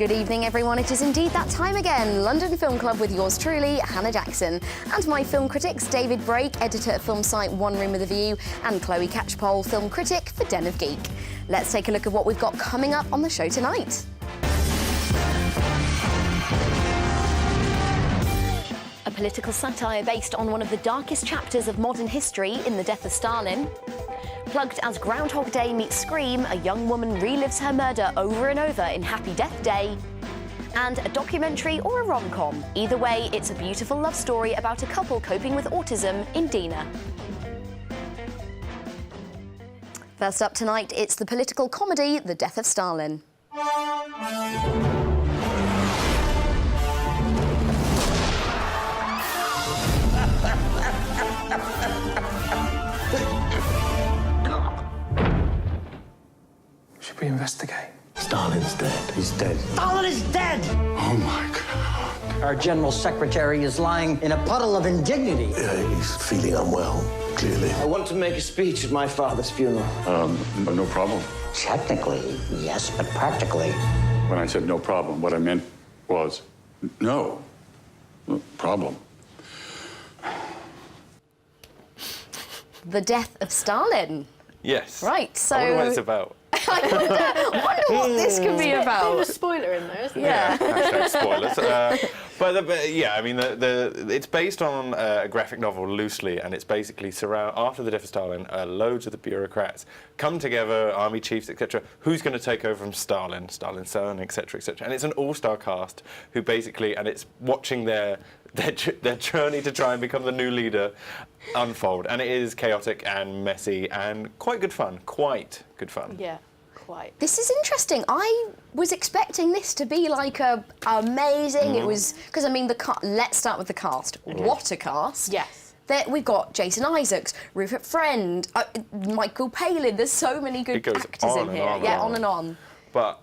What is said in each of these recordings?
Good evening, everyone. It is indeed that time again. London Film Club with yours truly, Hannah Jackson, and my film critics, David Brake, editor at film site One Room with a View, and Chloe Catchpole, film critic for Den of Geek. Let's take a look at what we've got coming up on the show tonight. A political satire based on one of the darkest chapters of modern history in The Death of Stalin. Plugged as Groundhog Day meets Scream, a young woman relives her murder over and over in Happy Death Day. And a documentary or a rom-com. Either way, it's a beautiful love story about a couple coping with autism in Dina. First up tonight, it's the political comedy The Death of Stalin. Should we investigate? Stalin's dead. He's dead. Stalin is dead! Oh, my God. Our general secretary is lying in a puddle of indignity. Yeah, he's feeling unwell, clearly. I want to make a speech at my father's funeral. No problem. Technically, yes, but practically. When I said no problem, what I meant was no problem. The Death of Stalin. Yes. Right, so... I wonder what it's about. I wonder what this could be about. There's a spoiler in there, isn't there? Yeah. Hashtag spoilers. But yeah, I mean, it's based on a graphic novel loosely, and it's basically after the death of Stalin, loads of the bureaucrats come together, army chiefs, etc. Who's going to take over from Stalin, Stalin's son, etc., etc. And it's an all-star cast who basically, and it's watching their journey to try and become the new leader unfold. And it is chaotic and messy and quite good fun. Quite good fun. Yeah, quite. This is interesting. I was expecting this to be like amazing. It was because I mean let's start with the cast. What a cast! Yes. We've got Jason Isaacs, Rupert Friend, Michael Palin. There's so many good actors in here. On and on. But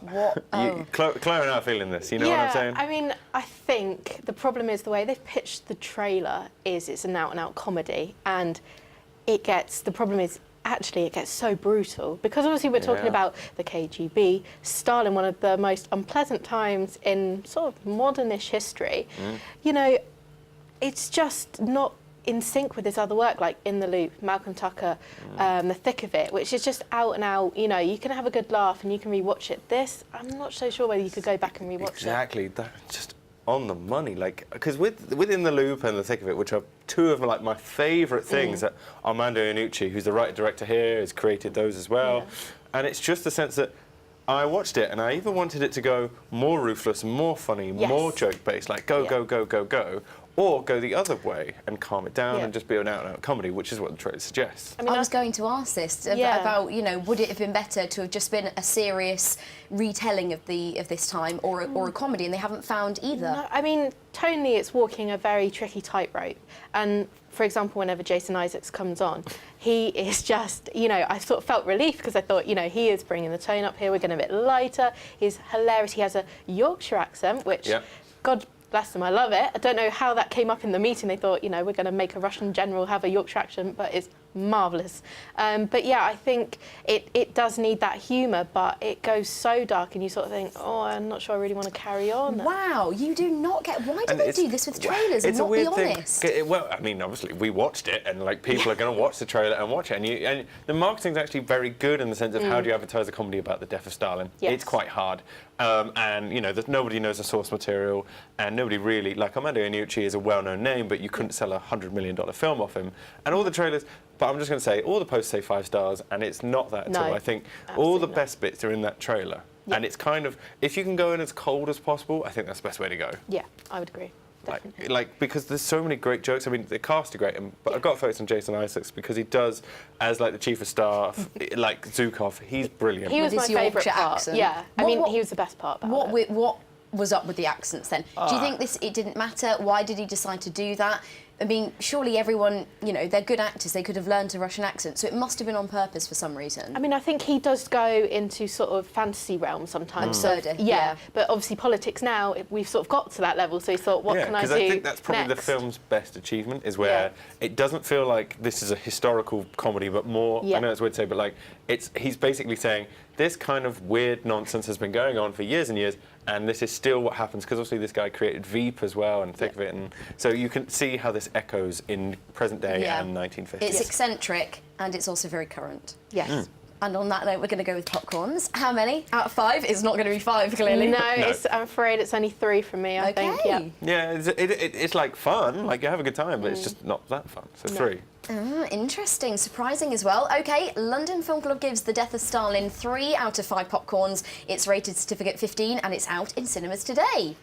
what? Chloe and I are feeling this. You know what I'm saying? I mean, I think the problem is the way they've pitched the trailer is it's an out-and-out comedy, and the problem is actually it gets so brutal because obviously we're talking about the KGB, Stalin, one of the most unpleasant times in sort of modernish history. You know, it's just not in sync with his other work, like In the Loop, Malcolm Tucker, The Thick of It, which is just out and out, you know, you can have a good laugh and you can rewatch it. This, I'm not so sure whether you could go back and rewatch it. Exactly, that's just on the money. Like, because within The Loop and The Thick of It, which are two of like my favourite things, that Armando Iannucci, who's the writer-director here, has created those as well. Yeah. And it's just the sense that I watched it and I even wanted it to go more ruthless, more funny, more joke-based, like go, or go the other way and calm it down and just be an out-and-out comedy, which is what the trailer suggests. I mean, I was going to ask this about, you know, would it have been better to have just been a serious retelling of this time, or a comedy, and they haven't found either? No, I mean, tonally, it's walking a very tricky tightrope. And for example, whenever Jason Isaacs comes on, he is just, you know, I sort of felt relief because I thought, you know, he is bringing the tone up here. We're going a bit lighter. He's hilarious. He has a Yorkshire accent, which, God bless them, I love it. I don't know how that came up in the meeting. They thought, you know, we're going to make a Russian general have a Yorkshire accent, but it's marvellous. But yeah, I think it does need that humour, but it goes so dark and you sort of think, oh, I'm not sure I really want to carry on. Wow, you do not get... Why do they do this with trailers and not be honest? Well, I mean, obviously, we watched it and, like, people are going to watch the trailer and watch it. And the marketing's actually very good in the sense of how do you advertise a comedy about the death of Stalin. Yes. It's quite hard. And, you know, nobody knows the source material and nobody really... Like, Armando Iannucci is a well-known name, but you couldn't sell a $100 million film off him. And all the trailers... But I'm just going to say, all the posts say 5 stars, and it's not that at all. I think all the best bits are in that trailer. And it's kind of... If you can go in as cold as possible, I think that's the best way to go. Yeah, I would agree. Like, because there's so many great jokes. I mean, the cast are great, but I've got to focus on Jason Isaacs because he does, as like the chief of staff, like Zukov, he's brilliant. He was my favourite part. Accent. Yeah, I mean, he was the best part about it. What was up with the accents then? Do you think it didn't matter? Why did he decide to do that? I mean, surely everyone, you know, they're good actors. They could have learned a Russian accent, so it must have been on purpose for some reason. I mean, I think he does go into sort of fantasy realm sometimes. Absurd, yeah. But obviously politics now, we've sort of got to that level, so he thought, what can I do because I think that's probably next? the film's best achievement, is where it doesn't feel like this is a historical comedy, but more, I know it's weird to say, but like, he's basically saying, this kind of weird nonsense has been going on for years and years, and this is still what happens, because obviously this guy created Veep as well, and Thick of It, and so you can see how this echoes in present day and 1950s. It's eccentric, and it's also very current. Yes. And on that note, we're going to go with popcorns. How many out of 5? It's not going to be 5, clearly. No, I'm afraid it's only 3 for me, I think. Yeah. Yeah, it's like fun, like you have a good time, but it's just not that fun, so 3. Interesting, surprising as well. OK, London Film Club gives The Death of Stalin 3 out of 5 popcorns. It's rated certificate 15 and it's out in cinemas today.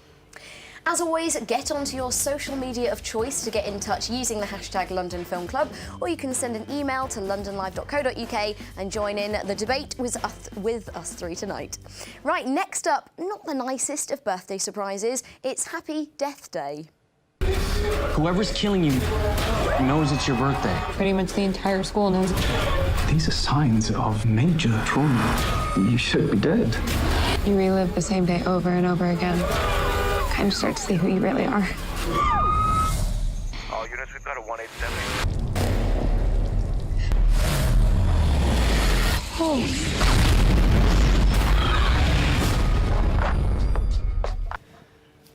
As always, get onto your social media of choice to get in touch using the hashtag London Film Club, or you can send an email to londonlive.co.uk and join in the debate with us 3 tonight. Right, next up, not the nicest of birthday surprises, it's Happy Death Day. Whoever's killing you knows it's your birthday. Pretty much the entire school knows. These are signs of major trauma. You should be dead. You relive the same day over and over again. Kind of start to see who you really are. All units, we've got a 187.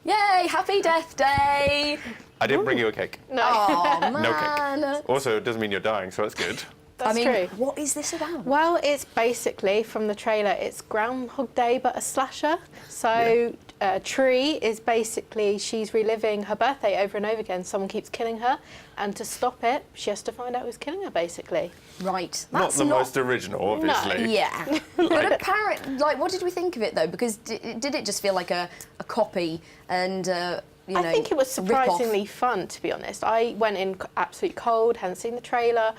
Yay, Happy Death Day! I didn't bring you a cake. No. Oh, man. No cake. Also, it doesn't mean you're dying, so that's good. That's true. true. What is this about? Well, it's basically, from the trailer, it's Groundhog Day, but a slasher. So Tree is basically, she's reliving her birthday over and over again. Someone keeps killing her, and to stop it, she has to find out who's killing her, basically. Right. Not the most original, obviously. Yeah. But apparently, like, what did we think of it, though? Because did it just feel like a copy and, you know, I think it was rip-off? surprisingly fun, to be honest. I went in absolute cold, hadn't seen the trailer.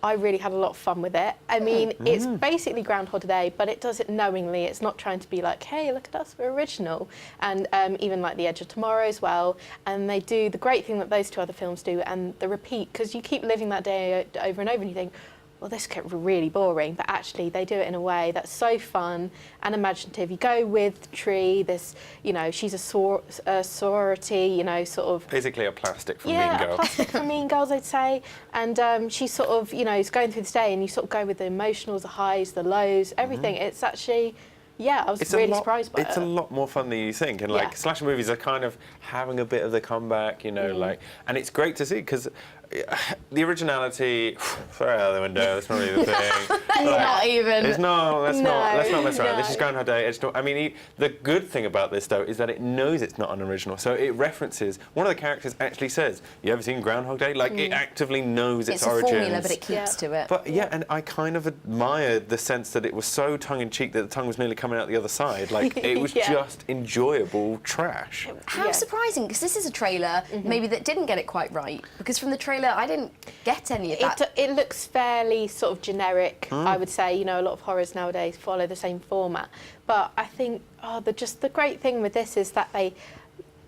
I really had a lot of fun with it. I mean, it's basically Groundhog Day, but it does it knowingly. It's not trying to be like, hey, look at us, we're original. And even like The Edge of Tomorrow as well. And they do the great thing that those 2 other films do, and the repeat, because you keep living that day over and over, and you think, well, this gets really boring, but actually they do it in a way that's so fun and imaginative. You go with Tree, this, you know, she's a sorority, you know, sort of... Basically a plastic from Mean Yeah, Girl. a plastic from Mean Girls, I'd say. And she sort of, you know, is going through this day, and you sort of go with the emotionals, the highs, the lows, everything. It's actually... Yeah, I was really surprised by it. It's a lot more fun than you think, and like slasher movies are kind of having a bit of the comeback, you know, like, and it's great to see because the originality. Throw it out the window. That's not really the thing. Not even. It's not. Let's not mess around. No. This is Groundhog Day. I mean, the good thing about this though is that it knows it's not unoriginal. So it references. One of the characters actually says, "You ever seen Groundhog Day?" Like it actively knows its origins. It's a formula, but it keeps to it. But yeah, and I kind of admired the sense that it was so tongue-in-cheek that the tongue was nearly coming out the other side. Like it was just enjoyable trash. How surprising, because this is a trailer maybe that didn't get it quite right. Because from the trailer, I didn't get any of that. It looks fairly sort of generic, I would say. You know, a lot of horrors nowadays follow the same format. But I think the great thing with this is that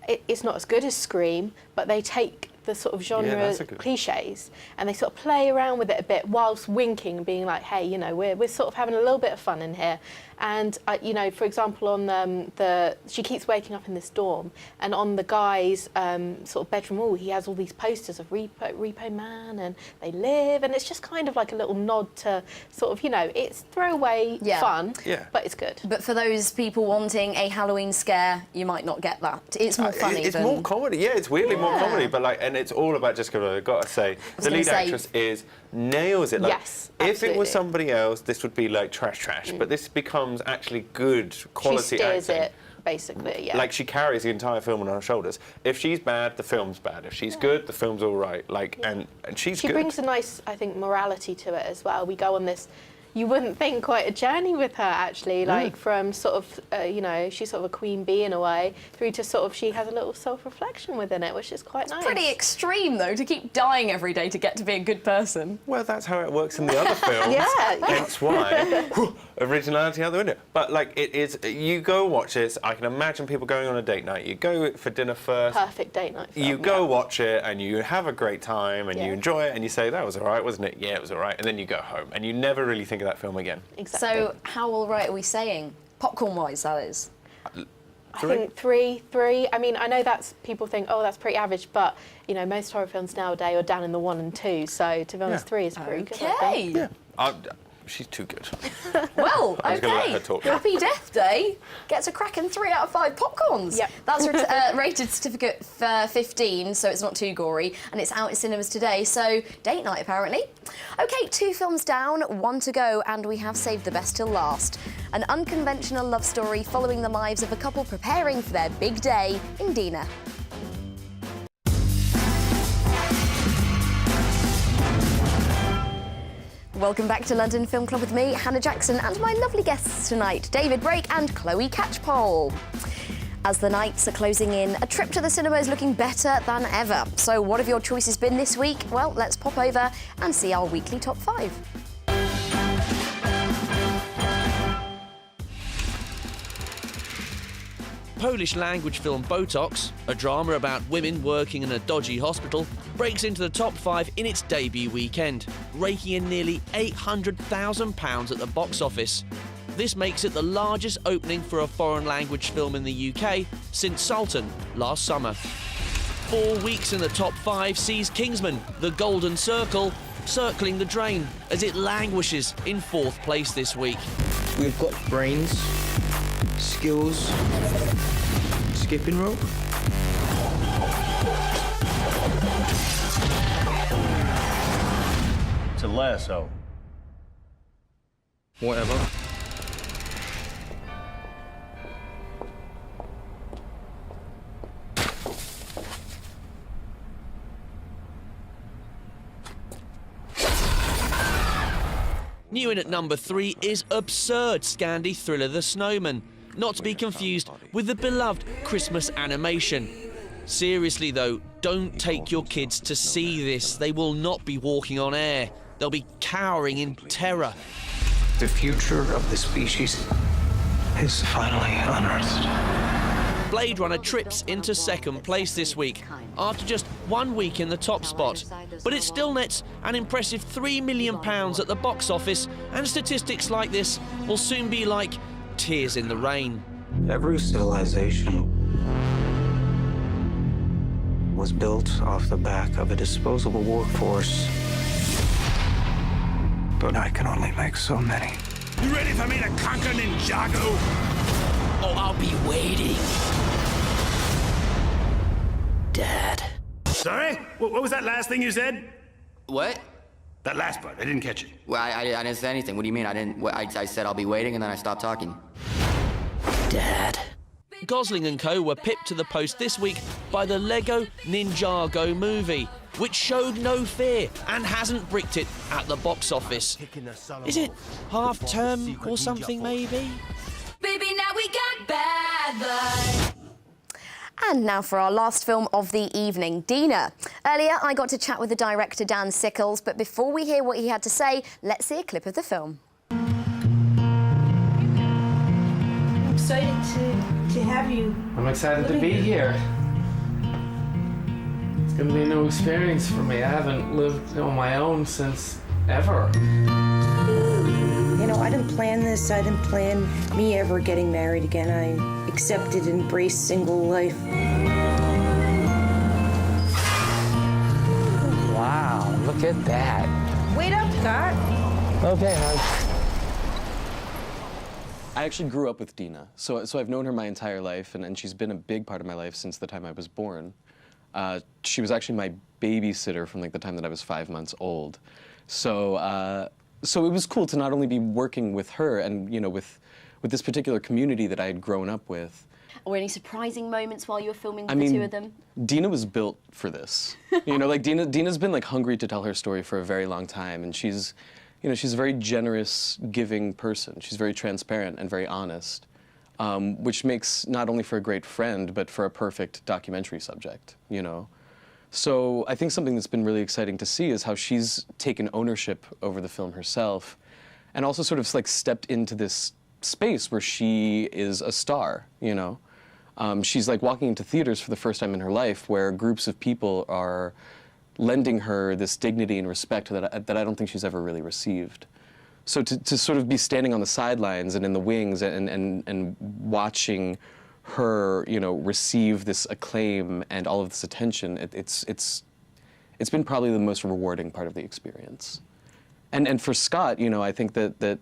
it's not as good as Scream, but they take the sort of genre cliches and they sort of play around with it a bit whilst winking and being like, hey, you know, we're sort of having a little bit of fun in here. And you know, for example, on she keeps waking up in this dorm, and on the guy's sort of bedroom wall, he has all these posters of Repo Man and They Live, and it's just kind of like a little nod to sort of, you know, it's throwaway fun, but it's good. But for those people wanting a Halloween scare, you might not get that. It's more funny. It's more comedy. Yeah, it's weirdly more comedy, but like, and it's all about Jessica. I've got to say, the lead actress nails it. Like, yes, if it was somebody else, this would be like trash, but this becomes actually good quality she steers acting. It, basically, Like she carries the entire film on her shoulders. If she's bad, the film's bad. If she's good, the film's all right. Like, and she's good. She brings a nice, I think, morality to it as well. We go on this. You wouldn't think quite a journey with her, actually, like from sort of, you know, she's sort of a queen bee in a way, through to sort of she has a little self-reflection within it, which is quite nice. Pretty extreme, though, to keep dying every day to get to be a good person. Well, that's how it works in the other films. Hence why originality out the window. But like, it is. You go watch this. I can imagine people going on a date night. You go for dinner first. Perfect date night film. You go watch it and you have a great time and you enjoy it and you say that was all right, wasn't it? Yeah, it was all right. And then you go home and you never really think of that film again. Exactly. So how all right are we saying? Popcorn-wise, that is. I think three. I mean, I know that's people think, oh, that's pretty average, but you know, most horror films nowadays are down in the 1 and 2. So to be honest, 3 is pretty good. I think. Yeah. She's too good. Well, I was gonna let okay. her talk. Happy Death Day gets a cracking 3 out of 5 popcorns. Yep. That's rated certificate 15, so it's not too gory, and it's out in cinemas today, so date night apparently. Okay, 2 films down, 1 to go, and we have saved the best till last. An unconventional love story following the lives of a couple preparing for their big day in Dina. Welcome back to London Film Club with me, Hannah Jackson, and my lovely guests tonight, David Brake and Chloe Catchpole. As the nights are closing in, a trip to the cinema is looking better than ever. So what have your choices been this week? Well, let's pop over and see our weekly top 5. Polish language film Botox, a drama about women working in a dodgy hospital, breaks into the top 5 in its debut weekend, raking in nearly £800,000 at the box office. This makes it the largest opening for a foreign language film in the UK since Sultan last summer. 4 weeks in the top 5 sees Kingsman, The Golden Circle, circling the drain as it languishes in 4th place this week. We've got brains, skills, skipping rope. It's a lasso. Whatever. New in at number 3 is absurd Scandi thriller The Snowman, not to be confused with the beloved Christmas animation. Seriously though, don't take your kids to see this. They will not be walking on air. They'll be cowering in terror. The future of the species is finally unearthed. Blade Runner trips into 2nd place this week after just 1 week in the top spot. But it still nets an impressive £3 million at the box office, and statistics like this will soon be like tears in the rain. Every civilization was built off the back of a disposable workforce. But I can only make so many. You ready for me to conquer Ninjago? Oh, I'll be waiting. Dad. Sorry? What was that last thing you said? What? That last part, I didn't catch it. Well, I didn't say anything. What do you mean? I didn't. I said I'll be waiting, and then I stopped talking. Dad. Gosling and co were pipped to the post this week by the Lego Ninjago movie, which showed no fear and hasn't bricked it at the box office. Is it half-term or something, maybe? Baby, now we got bad blood. And now for our last film of the evening, Dina. Earlier, I got to chat with the director, Dan Sickles, but before we hear what he had to say, let's see a clip of the film. I'm excited to have you. I'm excited to be here. It's going to be a new experience for me. I haven't lived on my own since ever. You know, I didn't plan this. I didn't plan me ever getting married again. I accepted and embraced single life. Wow, look at that. Wait up, Scott. Okay, hon. I actually grew up with Dina, so I've known her my entire life, and she's been a big part of my life since the time I was born. She was actually my babysitter from like the time that I was 5 months old. So it was cool to not only be working with her and, you know, with this particular community that I had grown up with. Or any surprising moments while you were filming with the two of them? Dina was built for this. You know, like Dina's been like hungry to tell her story for a very long time, and she's, you know, she's a very generous, giving person. She's very transparent and very honest, which makes not only for a great friend, but for a perfect documentary subject, you know? So I think something that's been really exciting to see is how she's taken ownership over the film herself, and also sort of like stepped into this space where she is a star, you know? She's like walking into theaters for the first time in her life, where groups of people are lending her this dignity and respect that I don't think she's ever really received. So to sort of be standing on the sidelines and in the wings and watching her, you know, receive this acclaim and all of this attention, it's been probably the most rewarding part of the experience. And for Scott, you know, I think that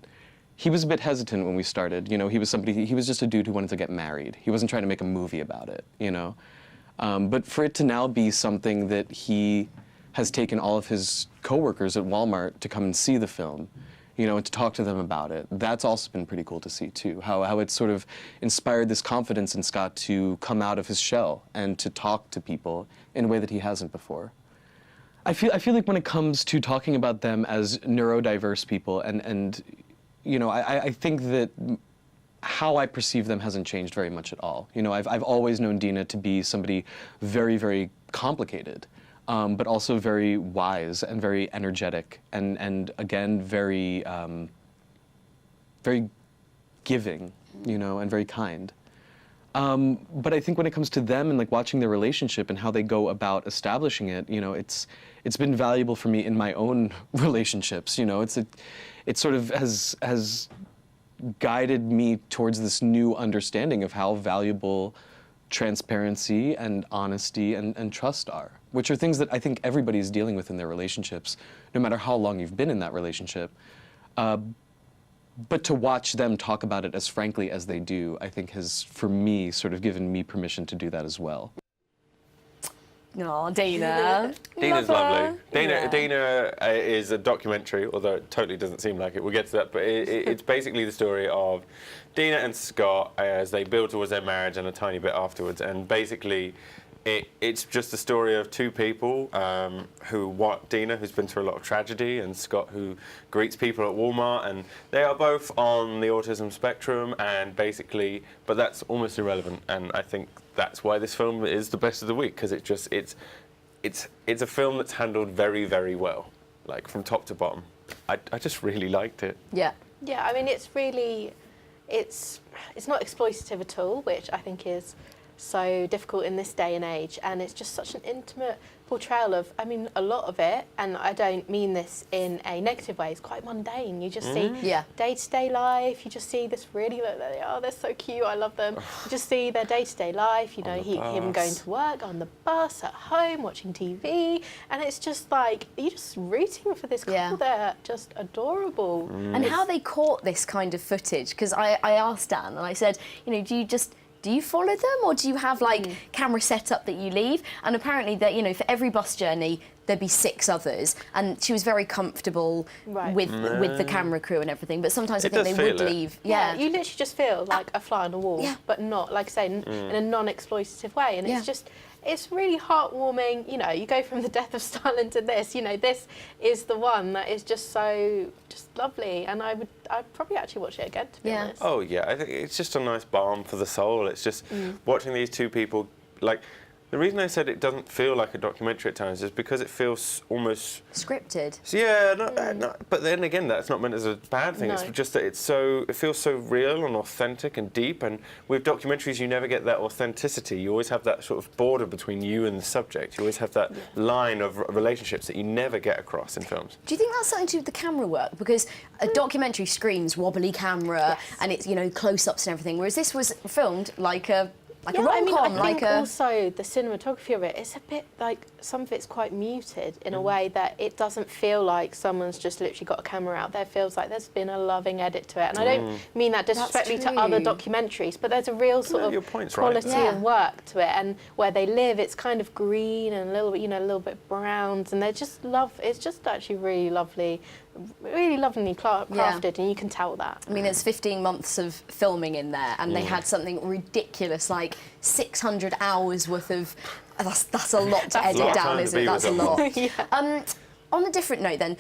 he was a bit hesitant when we started. You know, he was just a dude who wanted to get married. He wasn't trying to make a movie about it, you know. But for it to now be something that he has taken all of his coworkers at Walmart to come and see the film, you know, and to talk to them about it, that's also been pretty cool to see too. How it sort of inspired this confidence in Scott to come out of his shell and to talk to people in a way that he hasn't before. I feel like when it comes to talking about them as neurodiverse people, and you know, I think that how I perceive them hasn't changed very much at all. You know, I've always known Dina to be somebody very, very complicated, but also very wise and very energetic, and again, very, very giving, you know, and very kind. But I think when it comes to them and like watching their relationship and how they go about establishing it, you know, it's been valuable for me in my own relationships. You know, it sort of has guided me towards this new understanding of how valuable transparency and honesty and trust are, which are things that I think everybody's dealing with in their relationships, no matter how long you've been in that relationship. But to watch them talk about it as frankly as they do, I think has, for me, sort of given me permission to do that as well. Oh, Dina. Dina's lovely. Yeah. Dina is a documentary, although it totally doesn't seem like it. We'll get to that, but it's basically the story of Dina and Scott as they build towards their marriage and a tiny bit afterwards. And basically, it's just a story of two people Dina, who's been through a lot of tragedy, and Scott, who greets people at Walmart, and they are both on the autism spectrum, and basically, but that's almost irrelevant, and I think that's why this film is the best of the week, because it's a film that's handled very, very well, like from top to bottom. I just really liked it. Yeah. Yeah, I mean, it's really, it's not exploitative at all, which I think is so difficult in this day and age, and it's just such an intimate portrayal of, I mean, a lot of it, and I don't mean this in a negative way, it's quite mundane. You just see day-to-day life, you just see this really, oh, they're so cute, I love them. You just see their day-to-day life, you know, him going to work, on the bus, at home, watching TV, and it's just like, you're just rooting for this couple. They're just adorable. And how they caught this kind of footage, because I asked Dan, and I said, you know, do you follow them, or do you have like camera set up that you leave? And apparently that, you know, for every bus journey there'd be 6 others, and she was very comfortable with the camera crew and everything. But sometimes I think they would leave. Yeah, you literally just feel like a fly on the wall, but not, like I say, in a non-exploitative way. And it's just, it's really heartwarming. You know, you go from the death of Stalin to this. You know, this is the one that is just lovely, and I'd probably actually watch it again, to be honest. Oh yeah, I think it's just a nice balm for the soul. It's just watching these two people, like, the reason I said it doesn't feel like a documentary at times is because it feels almost scripted. Yeah, but then again, that's not meant as a bad thing. No. It's just that it feels so real and authentic and deep. And with documentaries, you never get that authenticity. You always have that sort of border between you and the subject. You always have that line of relationships that you never get across in films. Do you think that's something to do with the camera work? Because a documentary screams wobbly camera and it's, you know, close-ups and everything, whereas this was filmed like a rom-com, I mean, I think also the cinematography of it, it's a bit like, some of it's quite muted in a way that it doesn't feel like someone's just literally got a camera out there. It feels like there's been a loving edit to it. And I don't mean that disrespectfully to other documentaries, but there's a real sort of quality and work to it. And where they live, it's kind of green and a little bit, you know, a little bit browns, and they're just it's just actually really lovely. Really lovingly crafted, and you can tell that. I mean, there's 15 months of filming in there, and they had something ridiculous, like 600 hours worth of... That's a lot to edit down, isn't it? That's a lot. On a different note then,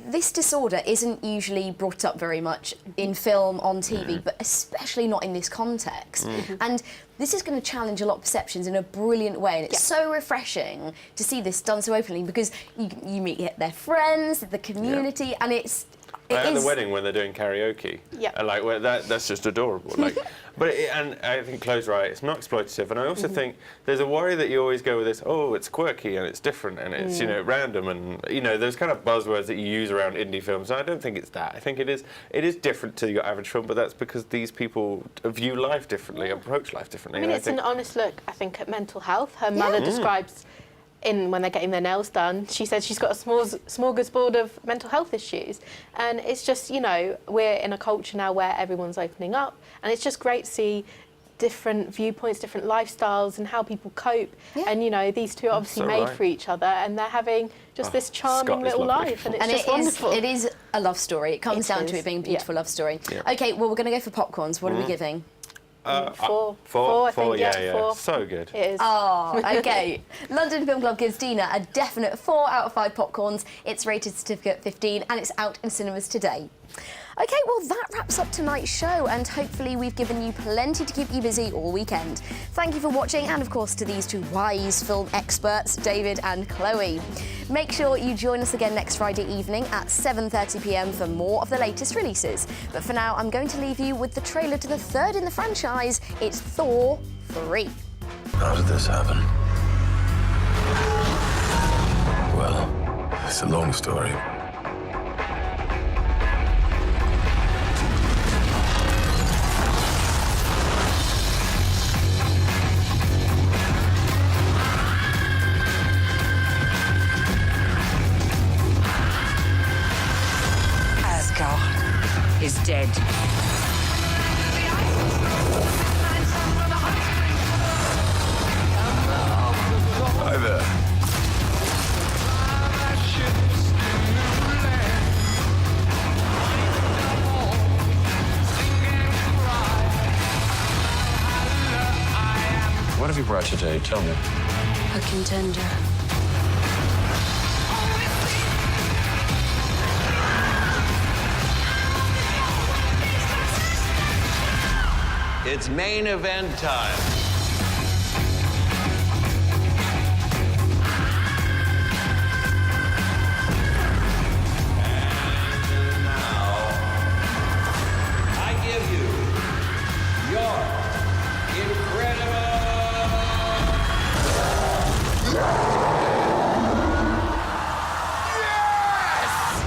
this disorder isn't usually brought up very much in film, on TV, but especially not in this context. And this is going to challenge a lot of perceptions in a brilliant way, and it's so refreshing to see this done so openly, because you meet their friends, the community, and it's... At the wedding when they're doing karaoke, and like that's just adorable. Like, and I think Chloe's right. It's not exploitative, and I also think there's a worry that you always go with this. Oh, it's quirky and it's different and it's you know random and you know those kind of buzzwords that you use around indie films. And I don't think it's that. I think it is different to your average film, but that's because these people view life differently, approach life differently. I mean, it's an honest look, I think, at mental health. Her mother describes when they're getting their nails done, she said she's got a smorgasbord of mental health issues. And it's just, you know, we're in a culture now where everyone's opening up, and it's just great to see different viewpoints, different lifestyles, and how people cope. Yeah. And, you know, these two are obviously so made right. for each other, and they're having just this charming Scott is little lovely. life, and it's And just wonderful. it is a love story. It comes down to it being a beautiful love story. Okay, well, we're going to go for popcorns. What are we giving? Four, I think, think, yeah. four. So good. It is. Oh, okay. London Film Club gives Dina a definite 4 out of 5 popcorns. It's rated certificate 15 and it's out in cinemas today. Okay, well, that wraps up tonight's show, and hopefully we've given you plenty to keep you busy all weekend. Thank you for watching, and of course to these two wise film experts, David and Chloe. Make sure you join us again next Friday evening at 7:30 p.m. for more of the latest releases. But for now, I'm going to leave you with the trailer to the third in the franchise. It's Thor 3. How did this happen? Well, it's a long story. Is dead. Hi there. What have you brought today? Tell me. A contender. It's main event time. And now, I give you your incredible... Yes!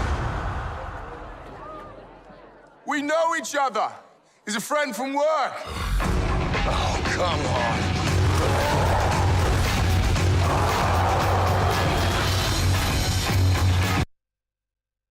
We know each other. He's a friend from work. Oh, come on.